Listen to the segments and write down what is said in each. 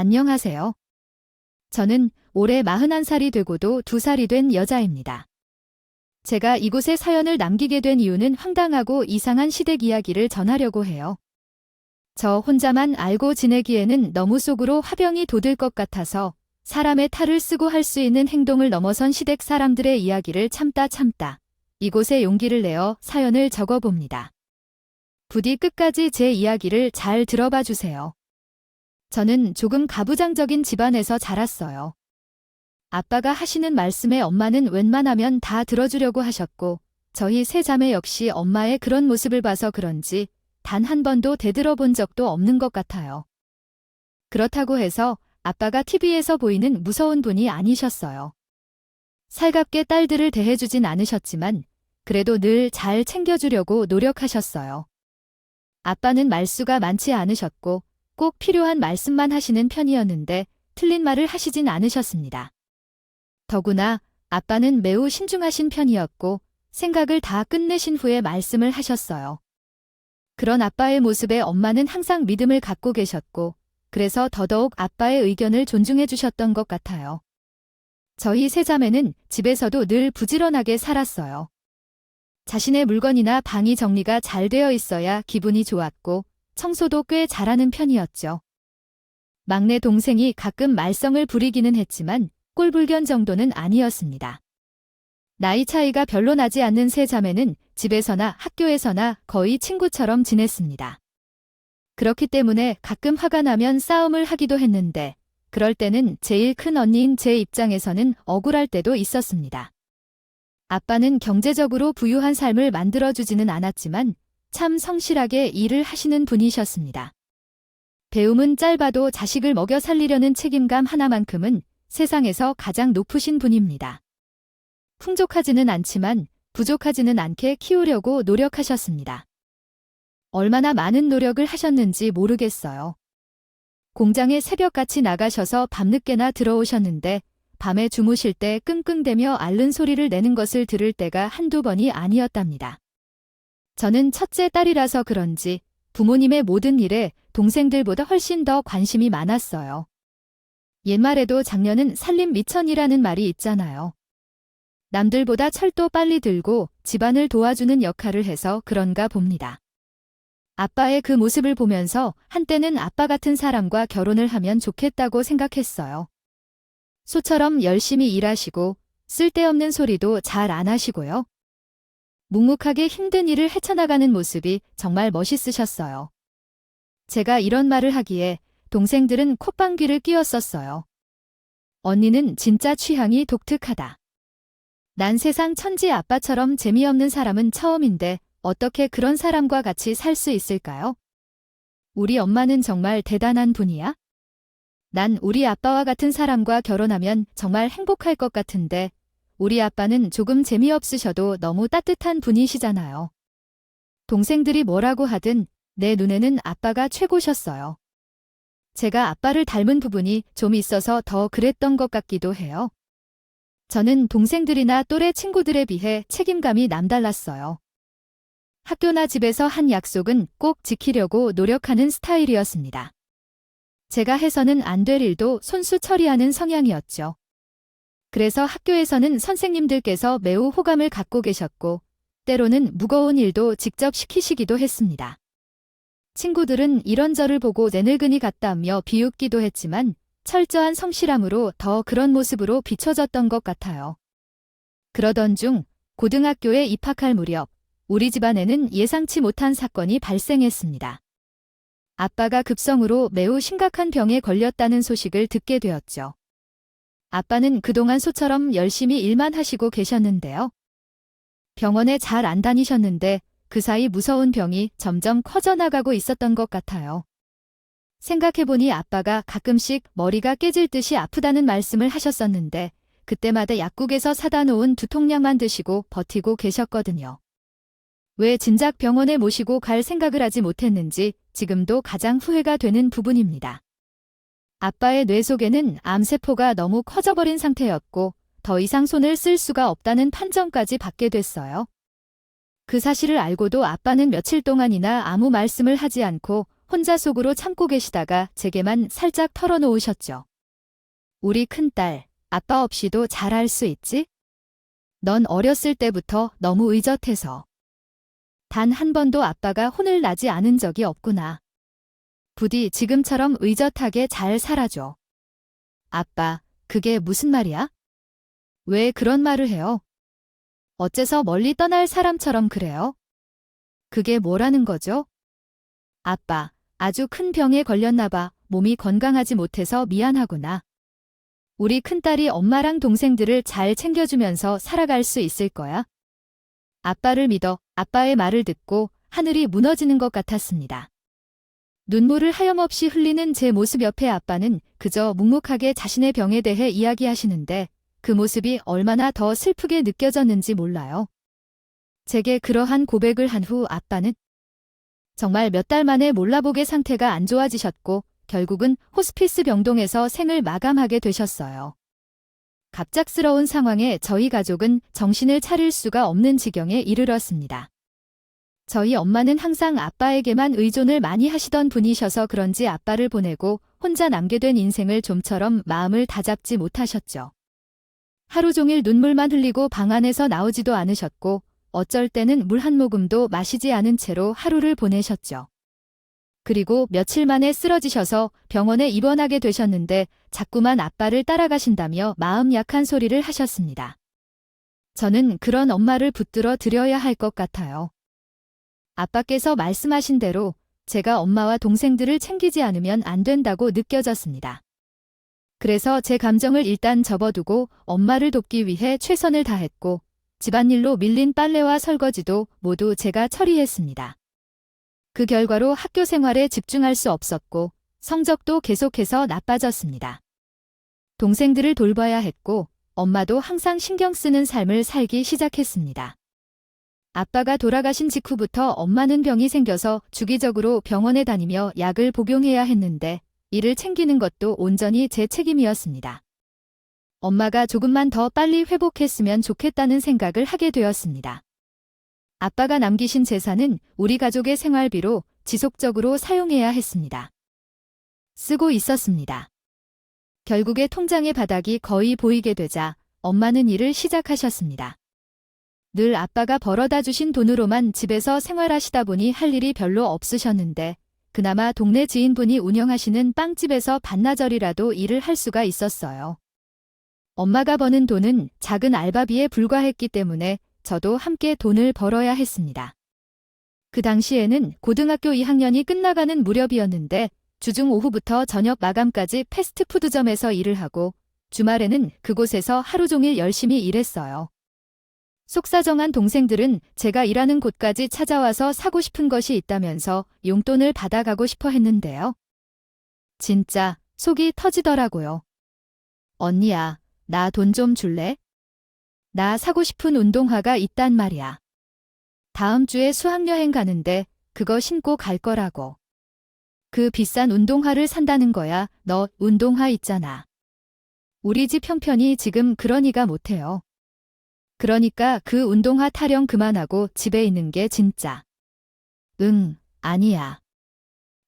안녕하세요. 저는 올해 41살이 되고도 2살이 된 여자입니다. 제가 이곳에 사연을 남기게 된 이유는 황당하고 이상한 시댁 이야기를 전하려고 해요. 저 혼자만 알고 지내기에는 너무 속으로 화병이 돋을 것 같아서 사람의 탈을 쓰고 할 수 있는 행동을 넘어선 시댁 사람들의 이야기를 참다 이곳에 용기를 내어 사연을 적어봅니다. 부디 끝까지 제 이야기를 잘 들어봐 주세요. 저는 조금 가부장적인 집안에서 자랐어요. 아빠가 하시는 말씀에 엄마는 웬만하면 다 들어주려고 하셨고, 저희 세 자매 역시 엄마의 그런 모습을 봐서 그런지 단 한 번도 대들어본 적도 없는 것 같아요. 그렇다고 해서 아빠가 TV에서 보이는 무서운 분이 아니셨어요. 살갑게 딸들을 대해주진 않으셨지만, 그래도 늘 잘 챙겨주려고 노력하셨어요. 아빠는 말수가 많지 않으셨고, 꼭 필요한 말씀만 하시는 편이었는데 틀린 말을 하시진 않으셨습니다. 더구나 아빠는 매우 신중하신 편이었고 생각을 다 끝내신 후에 말씀을 하셨어요. 그런 아빠의 모습에 엄마는 항상 믿음을 갖고 계셨고 그래서 더더욱 아빠의 의견을 존중해 주셨던 것 같아요. 저희 세 자매는 집에서도 늘 부지런하게 살았어요. 자신의 물건이나 방이 정리가 잘 되어 있어야 기분이 좋았고 청소도 꽤 잘하는 편이었죠. 막내 동생이 가끔 말썽을 부리기는 했지만 꼴불견 정도는 아니었습니다. 나이 차이가 별로 나지 않는 세 자매는 집에서나 학교에서나 거의 친구처럼 지냈습니다. 그렇기 때문에 가끔 화가 나면 싸움을 하기도 했는데 그럴 때는 제일 큰 언니인 제 입장에서는 억울할 때도 있었습니다. 아빠는 경제적으로 부유한 삶을 만들어주지는 않았지만 참 성실하게 일을 하시는 분이셨습니다. 배움은 짧아도 자식을 먹여 살리려는 책임감 하나만큼은 세상에서 가장 높으신 분입니다. 풍족하지는 않지만 부족하지는 않게 키우려고 노력하셨습니다. 얼마나 많은 노력을 하셨는지 모르겠어요. 공장에 새벽같이 나가셔서 밤늦게나 들어오셨는데 밤에 주무실 때 끙끙대며 앓는 소리를 내는 것을 들을 때가 한두 번이 아니었답니다. 저는 첫째 딸이라서 그런지 부모님의 모든 일에 동생들보다 훨씬 더 관심이 많았어요. 옛말에도 장녀는 살림 미천이라는 말이 있잖아요. 남들보다 철도 빨리 들고 집안을 도와주는 역할을 해서 그런가 봅니다. 아빠의 그 모습을 보면서 한때는 아빠 같은 사람과 결혼을 하면 좋겠다고 생각했어요. 소처럼 열심히 일하시고 쓸데없는 소리도 잘 안 하시고요. 묵묵하게 힘든 일을 헤쳐나가는 모습이 정말 멋있으셨어요. 제가 이런 말을 하기에 동생들은 콧방귀를 뀌었었어요. 언니는 진짜 취향이 독특하다. 난 세상 천지 아빠처럼 재미없는 사람은 처음인데 어떻게 그런 사람과 같이 살 수 있을까요? 우리 엄마는 정말 대단한 분이야? 난 우리 아빠와 같은 사람과 결혼하면 정말 행복할 것 같은데 우리 아빠는 조금 재미없으셔도 너무 따뜻한 분이시잖아요. 동생들이 뭐라고 하든 내 눈에는 아빠가 최고셨어요. 제가 아빠를 닮은 부분이 좀 있어서 더 그랬던 것 같기도 해요. 저는 동생들이나 또래 친구들에 비해 책임감이 남달랐어요. 학교나 집에서 한 약속은 꼭 지키려고 노력하는 스타일이었습니다. 제가 해서는 안 될 일도 손수 처리하는 성향이었죠. 그래서 학교에서는 선생님들께서 매우 호감을 갖고 계셨고 때로는 무거운 일도 직접 시키시기도 했습니다. 친구들은 이런 저를 보고 내 늙은이 같다며 비웃기도 했지만 철저한 성실함으로 더 그런 모습으로 비춰졌던 것 같아요. 그러던 중 고등학교에 입학할 무렵 우리 집안에는 예상치 못한 사건이 발생했습니다. 아빠가 급성으로 매우 심각한 병에 걸렸다는 소식을 듣게 되었죠. 아빠는 그동안 소처럼 열심히 일만 하시고 계셨는데요. 병원에 잘 안 다니셨는데 그 사이 무서운 병이 점점 커져나가고 있었던 것 같아요. 생각해보니 아빠가 가끔씩 머리가 깨질 듯이 아프다는 말씀을 하셨었는데 그때마다 약국에서 사다 놓은 두통약만 드시고 버티고 계셨거든요. 왜 진작 병원에 모시고 갈 생각을 하지 못했는지 지금도 가장 후회가 되는 부분입니다. 아빠의 뇌 속에는 암세포가 너무 커져버린 상태였고 더 이상 손을 쓸 수가 없다는 판정까지 받게 됐어요. 그 사실을 알고도 아빠는 며칠 동안이나 아무 말씀을 하지 않고 혼자 속으로 참고 계시다가 제게만 살짝 털어놓으셨죠. 우리 큰딸, 아빠 없이도 잘할 수 있지? 넌 어렸을 때부터 너무 의젓해서. 단 한 번도 아빠가 혼을 나지 않은 적이 없구나. 부디 지금처럼 의젓하게 잘 살아줘. 아빠, 그게 무슨 말이야? 왜 그런 말을 해요? 어째서 멀리 떠날 사람처럼 그래요? 그게 뭐라는 거죠? 아빠, 아주 큰 병에 걸렸나 봐. 몸이 건강하지 못해서 미안하구나. 우리 큰딸이 엄마랑 동생들을 잘 챙겨주면서 살아갈 수 있을 거야. 아빠를 믿어. 아빠의 말을 듣고 하늘이 무너지는 것 같았습니다. 눈물을 하염없이 흘리는 제 모습 옆에 아빠는 그저 묵묵하게 자신의 병에 대해 이야기하시는데 그 모습이 얼마나 더 슬프게 느껴졌는지 몰라요. 제게 그러한 고백을 한 후 아빠는 정말 몇 달 만에 몰라보게 상태가 안 좋아지셨고 결국은 호스피스 병동에서 생을 마감하게 되셨어요. 갑작스러운 상황에 저희 가족은 정신을 차릴 수가 없는 지경에 이르렀습니다. 저희 엄마는 항상 아빠에게만 의존을 많이 하시던 분이셔서 그런지 아빠를 보내고 혼자 남게 된 인생을 좀처럼 마음을 다잡지 못하셨죠. 하루 종일 눈물만 흘리고 방 안에서 나오지도 않으셨고 어쩔 때는 물 한 모금도 마시지 않은 채로 하루를 보내셨죠. 그리고 며칠 만에 쓰러지셔서 병원에 입원하게 되셨는데 자꾸만 아빠를 따라가신다며 마음 약한 소리를 하셨습니다. 저는 그런 엄마를 붙들어 드려야 할 것 같아요. 아빠께서 말씀하신 대로 제가 엄마와 동생들을 챙기지 않으면 안 된다고 느껴졌습니다. 그래서 제 감정을 일단 접어두고 엄마를 돕기 위해 최선을 다했고 집안일로 밀린 빨래와 설거지도 모두 제가 처리했습니다. 그 결과로 학교 생활에 집중할 수 없었고 성적도 계속해서 나빠졌습니다. 동생들을 돌봐야 했고 엄마도 항상 신경 쓰는 삶을 살기 시작했습니다. 아빠가 돌아가신 직후부터 엄마는 병이 생겨서 주기적으로 병원에 다니며 약을 복용해야 했는데 이를 챙기는 것도 온전히 제 책임이었습니다. 엄마가 조금만 더 빨리 회복했으면 좋겠다는 생각을 하게 되었습니다. 아빠가 남기신 재산은 우리 가족의 생활비로 지속적으로 사용해야 했습니다. 쓰고 있었습니다. 결국에 통장의 바닥이 거의 보이게 되자 엄마는 일을 시작하셨습니다. 늘 아빠가 벌어다 주신 돈으로만 집에서 생활하시다 보니 할 일이 별로 없으셨는데 그나마 동네 지인분이 운영하시는 빵집에서 반나절이라도 일을 할 수가 있었어요. 엄마가 버는 돈은 작은 알바비에 불과했기 때문에 저도 함께 돈을 벌어야 했습니다. 그 당시에는 고등학교 2학년이 끝나가는 무렵이었는데 주중 오후부터 저녁 마감까지 패스트푸드점에서 일을 하고 주말에는 그곳에서 하루 종일 열심히 일했어요. 속사정한 동생들은 제가 일하는 곳까지 찾아와서 사고 싶은 것이 있다면서 용돈을 받아가고 싶어 했는데요. 진짜 속이 터지더라고요. 언니야, 나 돈 좀 줄래? 나 사고 싶은 운동화가 있단 말이야. 다음 주에 수학여행 가는데 그거 신고 갈 거라고. 그 비싼 운동화를 산다는 거야. 너 운동화 있잖아. 우리 집 형편이 지금 그러니까 못해요. 그러니까 그 운동화 타령 그만하고 집에 있는 게 진짜. 응, 아니야.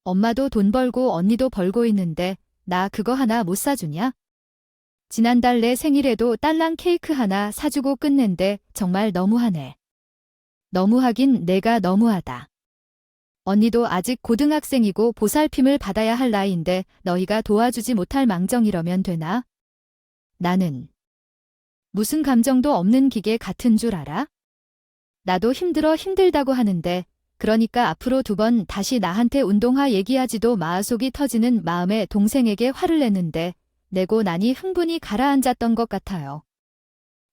엄마도 돈 벌고 언니도 벌고 있는데 나 그거 하나 못 사주냐? 지난달 내 생일에도 딸랑 케이크 하나 사주고 끝낸데 정말 너무하네. 너무하긴 내가 너무하다. 언니도 아직 고등학생이고 보살핌을 받아야 할 나이인데 너희가 도와주지 못할 망정이러면 되나? 나는 무슨 감정도 없는 기계 같은 줄 알아? 나도 힘들다고 하는데 그러니까 앞으로 2번 다시 나한테 운동화 얘기하지도 마. 속이 터지는 마음에 동생에게 화를 냈는데 내고 나니 흥분이 가라앉았던 것 같아요.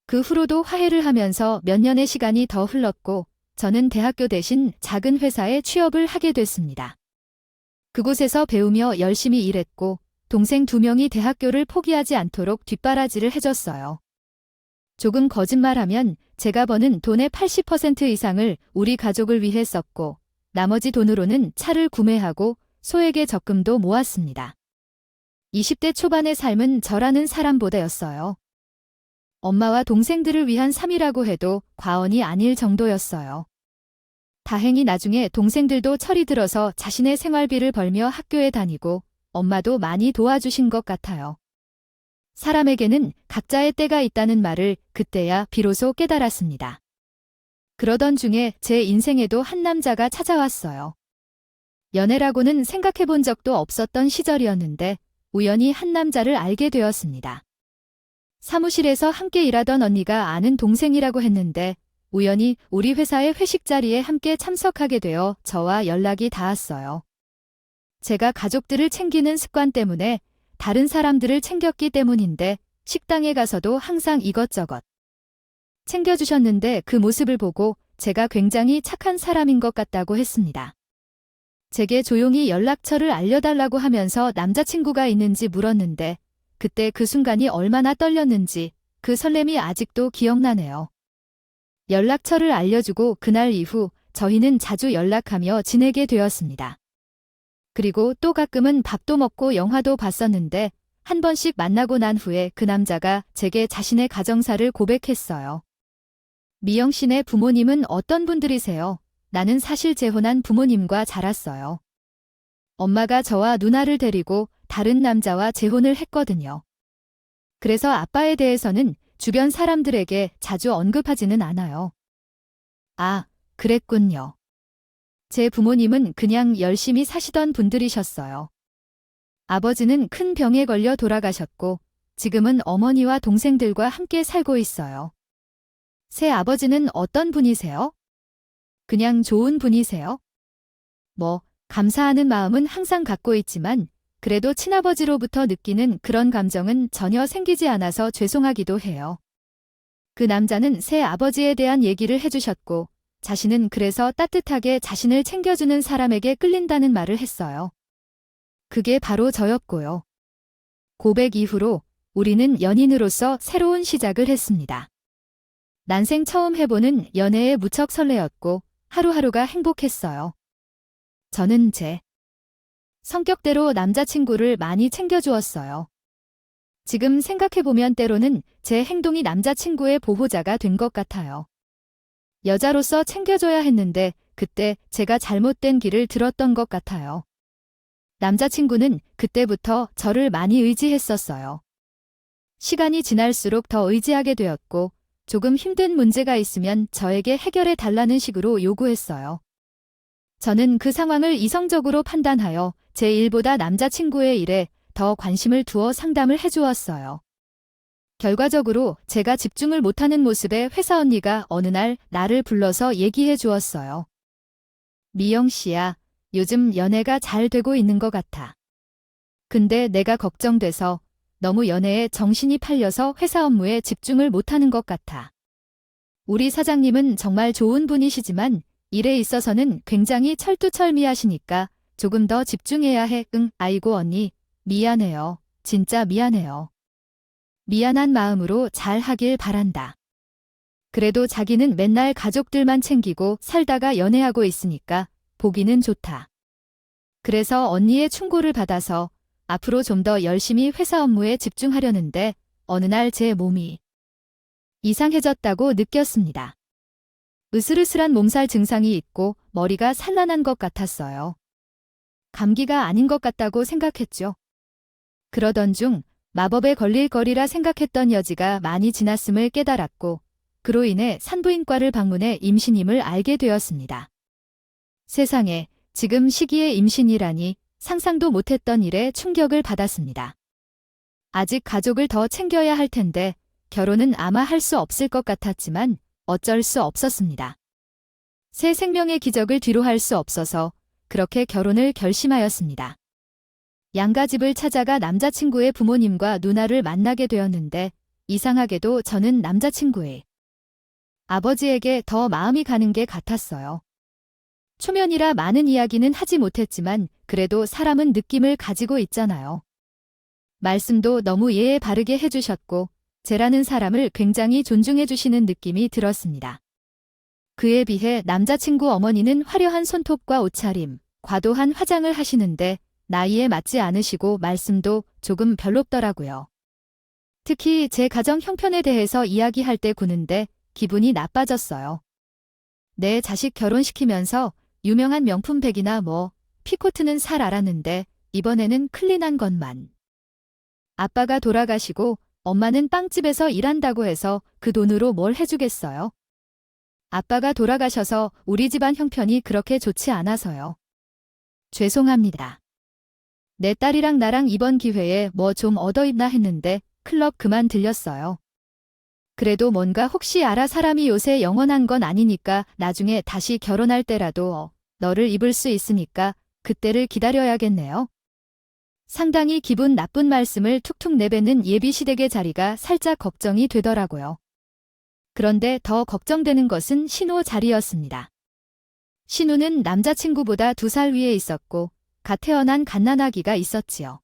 그 후로도 화해를 하면서 몇 년의 시간이 더 흘렀고 저는 대학교 대신 작은 회사에 취업을 하게 됐습니다. 그곳에서 배우며 열심히 일했고 동생 2명이 대학교를 포기하지 않도록 뒷바라지를 해줬어요. 조금 거짓말하면 제가 버는 돈의 80% 이상을 우리 가족을 위해 썼고 나머지 돈으로는 차를 구매하고 소액의 적금도 모았습니다. 20대 초반의 삶은 저라는 사람보다였어요. 엄마와 동생들을 위한 삶이라고 해도 과언이 아닐 정도였어요. 다행히 나중에 동생들도 철이 들어서 자신의 생활비를 벌며 학교에 다니고 엄마도 많이 도와주신 것 같아요. 사람에게는 각자의 때가 있다는 말을 그때야 비로소 깨달았습니다. 그러던 중에 제 인생에도 한 남자가 찾아왔어요. 연애라고는 생각해 본 적도 없었던 시절이었는데 우연히 한 남자를 알게 되었습니다. 사무실에서 함께 일하던 언니가 아는 동생이라고 했는데 우연히 우리 회사의 회식 자리에 함께 참석하게 되어 저와 연락이 닿았어요. 제가 가족들을 챙기는 습관 때문에 다른 사람들을 챙겼기 때문인데 식당에 가서도 항상 이것저것 챙겨주셨는데 그 모습을 보고 제가 굉장히 착한 사람인 것 같다고 했습니다. 제게 조용히 연락처를 알려달라고 하면서 남자친구가 있는지 물었는데 그때 그 순간이 얼마나 떨렸는지 그 설렘이 아직도 기억나네요. 연락처를 알려주고 그날 이후 저희는 자주 연락하며 지내게 되었습니다. 그리고 또 가끔은 밥도 먹고 영화도 봤었는데 한 번씩 만나고 난 후에 그 남자가 제게 자신의 가정사를 고백했어요. 미영 씨네 부모님은 어떤 분들이세요? 나는 사실 재혼한 부모님과 자랐어요. 엄마가 저와 누나를 데리고 다른 남자와 재혼을 했거든요. 그래서 아빠에 대해서는 주변 사람들에게 자주 언급하지는 않아요. 아, 그랬군요. 제 부모님은 그냥 열심히 사시던 분들이셨어요. 아버지는 큰 병에 걸려 돌아가셨고 지금은 어머니와 동생들과 함께 살고 있어요. 새 아버지는 어떤 분이세요? 그냥 좋은 분이세요? 감사하는 마음은 항상 갖고 있지만 그래도 친아버지로부터 느끼는 그런 감정은 전혀 생기지 않아서 죄송하기도 해요. 그 남자는 새 아버지에 대한 얘기를 해주셨고 자신은 그래서 따뜻하게 자신을 챙겨주는 사람에게 끌린다는 말을 했어요. 그게 바로 저였고요. 고백 이후로 우리는 연인으로서 새로운 시작을 했습니다. 난생 처음 해보는 연애에 무척 설레었고 하루하루가 행복했어요. 저는 제 성격대로 남자친구를 많이 챙겨주었어요. 지금 생각해보면 때로는 제 행동이 남자친구의 보호자가 된 것 같아요. 여자로서 챙겨줘야 했는데 그때 제가 잘못된 길을 들었던 것 같아요. 남자친구는 그때부터 저를 많이 의지했었어요. 시간이 지날수록 더 의지하게 되었고 조금 힘든 문제가 있으면 저에게 해결해 달라는 식으로 요구했어요. 저는 그 상황을 이성적으로 판단하여 제 일보다 남자친구의 일에 더 관심을 두어 상담을 해주었어요. 결과적으로 제가 집중을 못하는 모습에 회사 언니가 어느 날 나를 불러서 얘기해 주었어요. 미영 씨야, 요즘 연애가 잘 되고 있는 것 같아. 근데 내가 걱정돼서 너무 연애에 정신이 팔려서 회사 업무에 집중을 못하는 것 같아. 우리 사장님은 정말 좋은 분이시지만 일에 있어서는 굉장히 철두철미하시니까 조금 더 집중해야 해. 응, 아이고 언니, 미안해요. 진짜 미안해요. 미안한 마음으로 잘 하길 바란다. 그래도 자기는 맨날 가족들만 챙기고 살다가 연애하고 있으니까 보기는 좋다. 그래서 언니의 충고를 받아서 앞으로 좀 더 열심히 회사 업무에 집중하려는데 어느 날 제 몸이 이상해졌다고 느꼈습니다. 으슬으슬한 몸살 증상이 있고 머리가 산란한 것 같았어요. 감기가 아닌 것 같다고 생각했죠. 그러던 중 마법에 걸릴 거리라 생각했던 여지가 많이 지났음을 깨달았고 그로 인해 산부인과를 방문해 임신임을 알게 되었습니다. 세상에 지금 시기에 임신이라니 상상도 못했던 일에 충격을 받았습니다. 아직 가족을 더 챙겨야 할 텐데 결혼은 아마 할 수 없을 것 같았지만 어쩔 수 없었습니다. 새 생명의 기적을 뒤로 할 수 없어서 그렇게 결혼을 결심하였습니다. 양가집을 찾아가 남자친구의 부모님과 누나를 만나게 되었는데 이상하게도 저는 남자친구의 아버지에게 더 마음이 가는 게 같았어요. 초면이라 많은 이야기는 하지 못했지만 그래도 사람은 느낌을 가지고 있잖아요. 말씀도 너무 예의 바르게 해주셨고 쟤라는 사람을 굉장히 존중해 주시는 느낌이 들었습니다. 그에 비해 남자친구 어머니는 화려한 손톱과 옷차림, 과도한 화장을 하시는데 나이에 맞지 않으시고 말씀도 조금 별롭더라고요. 특히 제 가정 형편에 대해서 이야기할 때 구는데 기분이 나빠졌어요. 내 자식 결혼시키면서 유명한 명품백이나 피코트는 살 알았는데 이번에는 클린한 것만. 아빠가 돌아가시고 엄마는 빵집에서 일한다고 해서 그 돈으로 뭘 해주겠어요? 아빠가 돌아가셔서 우리 집안 형편이 그렇게 좋지 않아서요. 죄송합니다. 내 딸이랑 나랑 이번 기회에 좀 얻어입나 했는데 클럽 그만 들렸어요. 그래도 뭔가 혹시 알아 사람이 요새 영원한 건 아니니까 나중에 다시 결혼할 때라도 너를 입을 수 있으니까 그때를 기다려야겠네요. 상당히 기분 나쁜 말씀을 툭툭 내뱉는 예비 시댁의 자리가 살짝 걱정이 되더라고요. 그런데 더 걱정되는 것은 신우 자리였습니다. 신우는 남자친구보다 2살 위에 있었고 갓 태어난 갓난아기가 있었지요.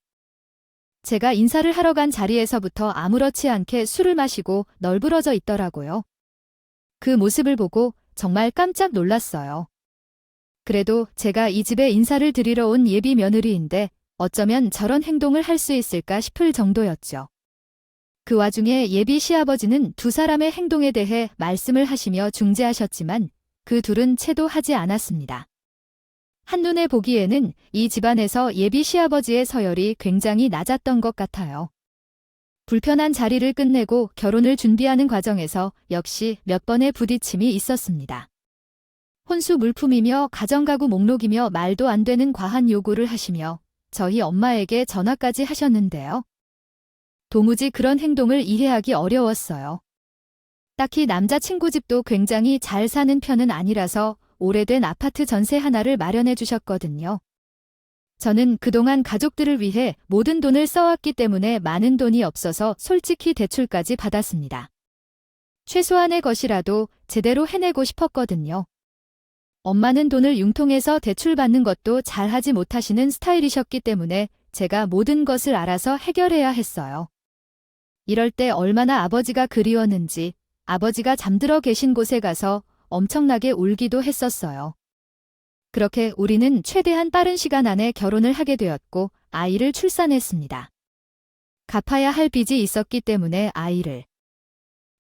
제가 인사를 하러 간 자리에서부터 아무렇지 않게 술을 마시고 널브러져 있더라고요. 그 모습을 보고 정말 깜짝 놀랐어요. 그래도 제가 이 집에 인사를 드리러 온 예비 며느리인데 어쩌면 저런 행동을 할 수 있을까 싶을 정도였죠. 그 와중에 예비 시아버지는 2사람의 행동에 대해 말씀을 하시며 중재하셨지만 그 둘은 채도 하지 않았습니다. 한눈에 보기에는 이 집안에서 예비 시아버지의 서열이 굉장히 낮았던 것 같아요. 불편한 자리를 끝내고 결혼을 준비하는 과정에서 역시 몇 번의 부딪힘이 있었습니다. 혼수 물품이며 가정가구 목록이며 말도 안 되는 과한 요구를 하시며 저희 엄마에게 전화까지 하셨는데요. 도무지 그런 행동을 이해하기 어려웠어요. 딱히 남자친구 집도 굉장히 잘 사는 편은 아니라서 오래된 아파트 전세 하나를 마련해 주셨거든요. 저는 그동안 가족들을 위해 모든 돈을 써왔기 때문에 많은 돈이 없어서 솔직히 대출까지 받았습니다. 최소한의 것이라도 제대로 해내고 싶었거든요. 엄마는 돈을 융통해서 대출받는 것도 잘하지 못하시는 스타일이셨기 때문에 제가 모든 것을 알아서 해결해야 했어요. 이럴 때 얼마나 아버지가 그리웠는지 아버지가 잠들어 계신 곳에 가서 엄청나게 울기도 했었어요. 그렇게 우리는 최대한 빠른 시간 안에 결혼을 하게 되었고 아이를 출산했습니다. 갚아야 할 빚이 있었기 때문에 아이를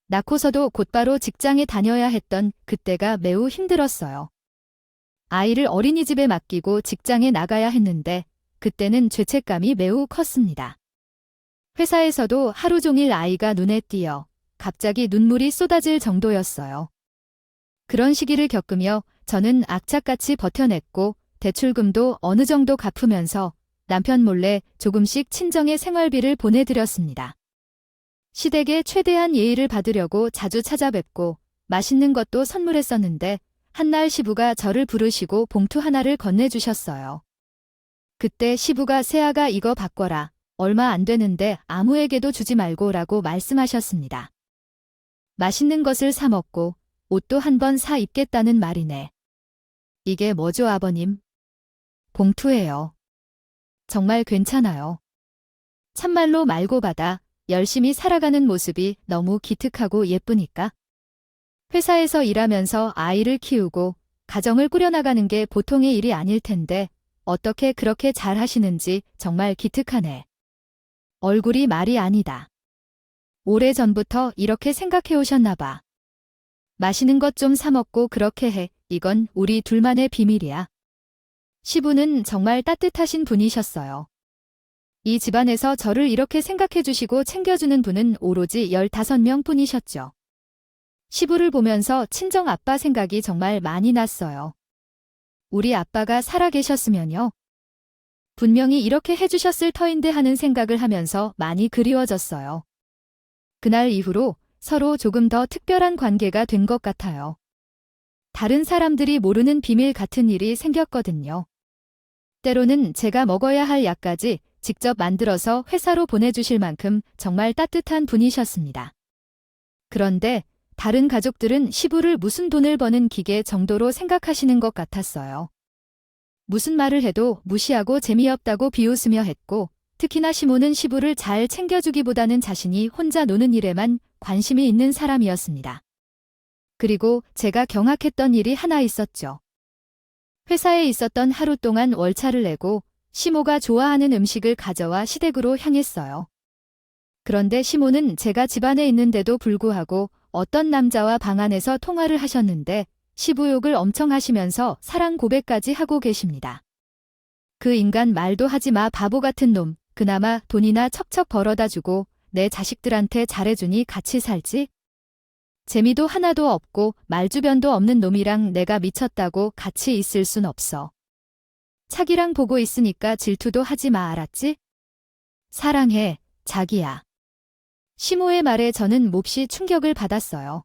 낳고서도 곧바로 직장에 다녀야 했던 그때가 매우 힘들었어요. 아이를 어린이집에 맡기고 직장에 나가야 했는데 그때는 죄책감이 매우 컸습니다. 회사에서도 하루 종일 아이가 눈에 띄어 갑자기 눈물이 쏟아질 정도였어요. 그런 시기를 겪으며 저는 악착같이 버텨냈고 대출금도 어느 정도 갚으면서 남편 몰래 조금씩 친정에 생활비를 보내드렸습니다. 시댁에 최대한 예의를 받으려고 자주 찾아뵙고 맛있는 것도 선물했었는데 한날 시부가 저를 부르시고 봉투 하나를 건네주셨어요. 그때 시부가 새아가 이거 바꿔라. 얼마 안 되는데 아무에게도 주지 말고라고 말씀하셨습니다. 맛있는 것을 사 먹고 옷도 한 번 사 입겠다는 말이네. 이게 뭐죠, 아버님? 봉투예요. 정말 괜찮아요. 참말로 말고 받아 열심히 살아가는 모습이 너무 기특하고 예쁘니까. 회사에서 일하면서 아이를 키우고 가정을 꾸려나가는 게 보통의 일이 아닐 텐데 어떻게 그렇게 잘 하시는지 정말 기특하네. 얼굴이 말이 아니다. 오래전부터 이렇게 생각해 오셨나 봐. 맛있는 것 좀 사 먹고 그렇게 해. 이건 우리 둘만의 비밀이야. 시부는 정말 따뜻하신 분이셨어요. 이 집안에서 저를 이렇게 생각해 주시고 챙겨주는 분은 오로지 15명 뿐이셨죠. 시부를 보면서 친정 아빠 생각이 정말 많이 났어요. 우리 아빠가 살아계셨으면요. 분명히 이렇게 해주셨을 터인데 하는 생각을 하면서 많이 그리워졌어요. 그날 이후로 서로 조금 더 특별한 관계가 된 것 같아요. 다른 사람들이 모르는 비밀 같은 일이 생겼거든요. 때로는 제가 먹어야 할 약까지 직접 만들어서 회사로 보내주실 만큼 정말 따뜻한 분이셨습니다. 그런데 다른 가족들은 시부를 무슨 돈을 버는 기계 정도로 생각하시는 것 같았어요. 무슨 말을 해도 무시하고 재미없다고 비웃으며 했고 특히나 시모는 시부를 잘 챙겨주기보다는 자신이 혼자 노는 일에만 관심이 있는 사람이었습니다. 그리고 제가 경악했던 일이 하나 있었죠. 회사에 있었던 하루 동안 월차를 내고 시모가 좋아하는 음식을 가져와 시댁으로 향했어요. 그런데 시모는 제가 집안에 있는데도 불구하고 어떤 남자와 방 안에서 통화를 하셨는데 시부욕을 엄청 하시면서 사랑 고백까지 하고 계십니다. 그 인간 말도 하지 마 바보 같은 놈. 그나마 돈이나 척척 벌어다 주고 내 자식들한테 잘해주니 같이 살지? 재미도 하나도 없고 말주변도 없는 놈이랑 내가 미쳤다고 같이 있을 순 없어. 자기랑 보고 있으니까 질투도 하지 마 알았지? 사랑해, 자기야. 시모의 말에 저는 몹시 충격을 받았어요.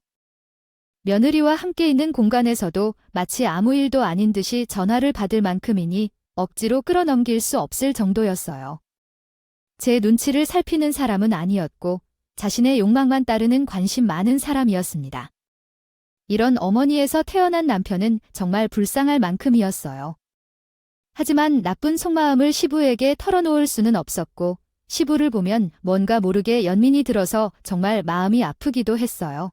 며느리와 함께 있는 공간에서도 마치 아무 일도 아닌 듯이 전화를 받을 만큼이니 억지로 끌어넘길 수 없을 정도였어요. 제 눈치를 살피는 사람은 아니었고 자신의 욕망만 따르는 관심 많은 사람이었습니다. 이런 어머니에서 태어난 남편은 정말 불쌍할 만큼이었어요. 하지만 나쁜 속마음을 시부에게 털어놓을 수는 없었고 시부를 보면 뭔가 모르게 연민이 들어서 정말 마음이 아프기도 했어요.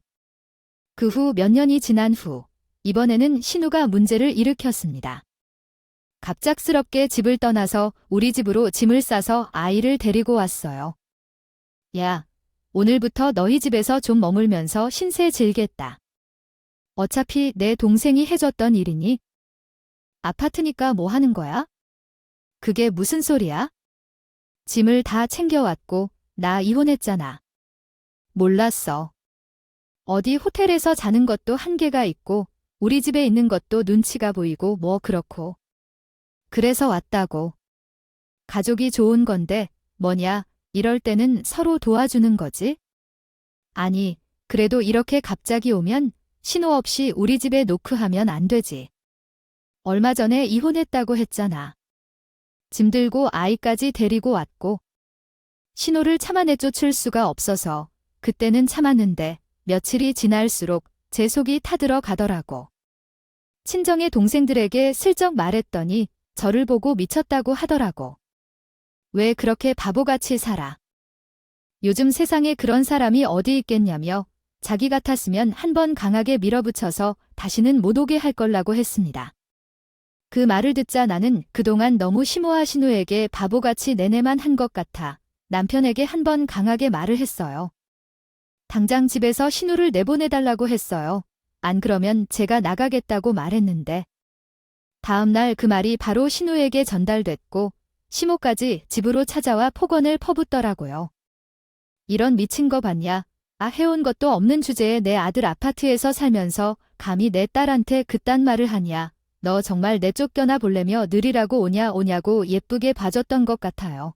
그 후 몇 년이 지난 후 이번에는 신우가 문제를 일으켰습니다. 갑작스럽게 집을 떠나서 우리 집으로 짐을 싸서 아이를 데리고 왔어요. 야, 오늘부터 너희 집에서 좀 머물면서 신세 질겠다. 어차피 내 동생이 해줬던 일이니? 아파트니까 뭐 하는 거야? 그게 무슨 소리야? 짐을 다 챙겨왔고 나 이혼했잖아. 몰랐어. 어디 호텔에서 자는 것도 한계가 있고 우리 집에 있는 것도 눈치가 보이고 뭐 그렇고. 그래서 왔다고. 가족이 좋은 건데 뭐냐, 이럴 때는 서로 도와주는 거지? 아니, 그래도 이렇게 갑자기 오면 신호 없이 우리 집에 노크하면 안 되지. 얼마 전에 이혼했다고 했잖아. 짐 들고 아이까지 데리고 왔고. 신호를 참아내 쫓을 수가 없어서 그때는 참았는데 며칠이 지날수록 제 속이 타들어 가더라고. 친정의 동생들에게 슬쩍 말했더니 저를 보고 미쳤다고 하더라고. 왜 그렇게 바보같이 살아? 요즘 세상에 그런 사람이 어디 있겠냐며 자기 같았으면 한번 강하게 밀어붙여서 다시는 못 오게 할 걸라고 했습니다. 그 말을 듣자 나는 그동안 너무 심오하 신우에게 바보같이 내내만 한 것 같아 남편에게 한번 강하게 말을 했어요. 당장 집에서 신우를 내보내달라고 했어요. 안 그러면 제가 나가겠다고 말했는데. 다음 날 그 말이 바로 신우에게 전달됐고 시모까지 집으로 찾아와 폭언을 퍼붓더라고요. 이런 미친 거 봤냐? 해온 것도 없는 주제에 내 아들 아파트에서 살면서 감히 내 딸한테 그딴 말을 하냐. 너 정말 내 쫓겨나 볼래며 느리라고 오냐고 예쁘게 봐줬던 것 같아요.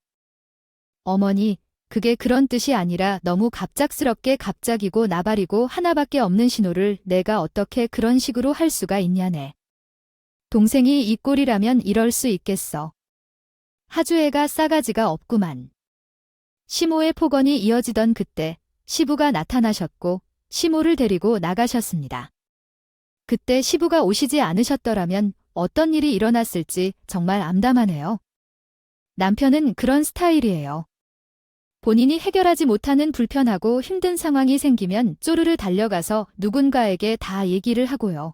어머니, 그게 그런 뜻이 아니라 너무 갑작스럽게 갑자기고 나발이고 하나밖에 없는 신호를 내가 어떻게 그런 식으로 할 수가 있냐네. 동생이 이 꼴이라면 이럴 수 있겠어. 하주애가 싸가지가 없구만. 시모의 폭언이 이어지던 그때 시부가 나타나셨고 시모를 데리고 나가셨습니다. 그때 시부가 오시지 않으셨더라면 어떤 일이 일어났을지 정말 암담하네요. 남편은 그런 스타일이에요. 본인이 해결하지 못하는 불편하고 힘든 상황이 생기면 쪼르르 달려가서 누군가에게 다 얘기를 하고요.